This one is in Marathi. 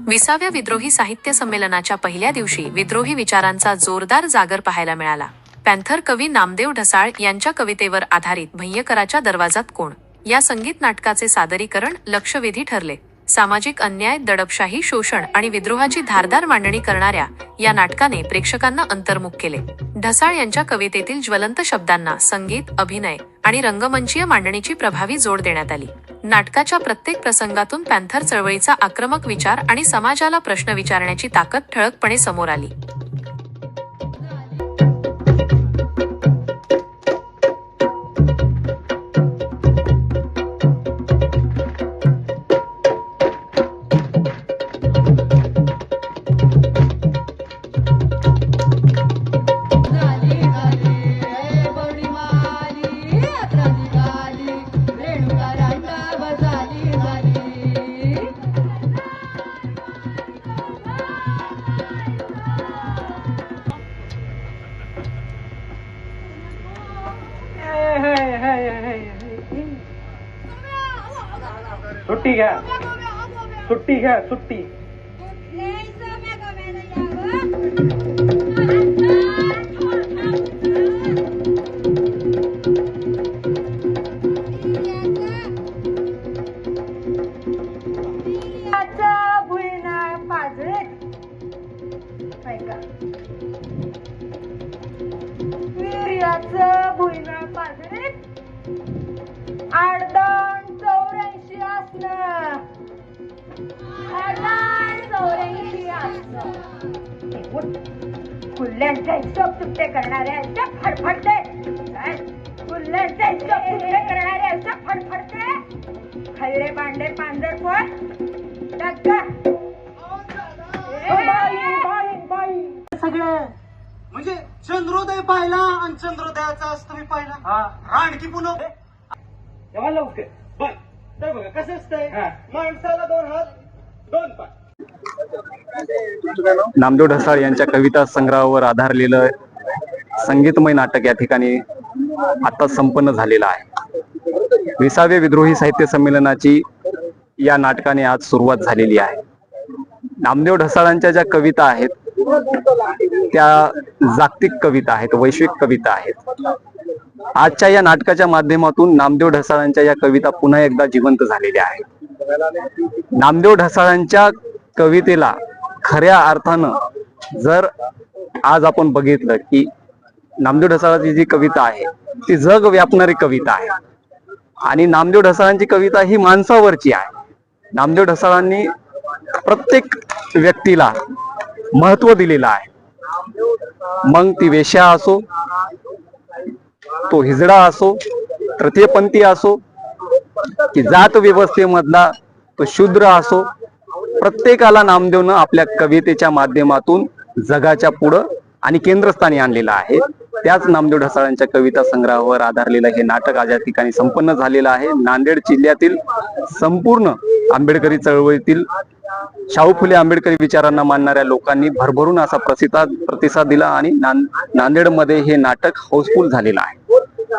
20व्या विद्रोही साहित्य संमेलनाच्या पहिल्या दिवशी विद्रोही विचारांचा जोरदार जागर पाहायला मिळाला. पॅन्थर कवी नामदेव ढसाळ यांच्या कवितेवर आधारित भय्यकराच्या दरवाजात कोण या संगीत नाटकाचे सादरीकरण लक्षवेधी ठरले. सामाजिक अन्याय, दडपशाही, शोषण आणि विद्रोहाची धारदार मांडणी करणाऱ्या या नाटकाने प्रेक्षकांना अंतर्मुख केले. ढसाळ यांच्या कवितेतील ज्वलंत शब्दांना संगीत, अभिनय आणि रंगमंचीय मांडणीची प्रभावी जोड देण्यात आली. नाटकाच्या प्रत्येक प्रसंगातून पॅन्थर चळवळीचा आक्रमक विचार आणि समाजाला प्रश्न विचारण्याची ताकद ठळकपणे समोर आली. सुट्टी घ्या, सुट्टी घ्या, सुट्टी. भुईनाळ पाजरीत 8-2-84 असणं, 8-2-84 असणं. कुल्ल्यांचा हिशोब तुटते करणाऱ्या फडफडते, कुल्ल्यांचा हिशोब तुटते करणाऱ्या फडफडते. खैरे बांडे पांढरपट टक्का सगळं म्हणजे चंद्रोदय पाहिला आणि चंद्रोदयाचा अस्तमी पाहिला. रानकी पुन्हा तेव्हा लवकर बर तर बघा कसं असतंय. माणसाला 2 हात 2 पाय. नामदेव ढसाळ यांच्या कविता संग्रहावर आधारलेलं संगीतमय नाटक या ठिकाणी आता संपन्न झालेलं आहे. 20व्या विद्रोही साहित्य संमेलनाची या नाटकाने आज सुरुवात झालेली आहे. नामदेव ढसाळांच्या ज्या कविता आहेत त्या जागतिक कविता आहेत, वैश्विक कविता आहेत. आजच्या या नाटकाच्या माध्यमातून नामदेव ढसाळांच्या या कविता पुन्हा एकदा जिवंत झालेल्या आहेत. नामदेव ढसाळांच्या कवितेला खऱ्या अर्थानं जर आज आपण बघितलं की नामदेव ढसाळांची जी कविता आहे ती जग व्यापणारी कविता आहे आणि नामदेव ढसाळांची कविता ही माणसावरची आहे. नामदेव ढसाळांनी प्रत्येक व्यक्तीला महत्व दिलेलं आहे. मग ती वेश्या असो, तो हिजडा असो, तृतीयपंथी असो की जात व्यवस्थेमधला तो शूद्र असो, प्रत्येकाला नामदेवनं आपल्या कवितेच्या माध्यमातून जगाच्या पुढं आणि केंद्रस्थानी आणलेलं आहे. त्याच नामदेव ढसाळांच्या कविता संग्रहावर आधारलेलं हे नाटक आज या ठिकाणी संपन्न झालेलं आहे. नांदेड जिल्ह्यातील संपूर्ण आंबेडकरी चळवळीतील शाहू फुले आंबेडकरी विचारांना मानणाऱ्या लोकांनी भरभरून असा प्रतिसाद दिला आणि नांदेडमध्ये हे नाटक हाऊसफुल झालेलं आहे.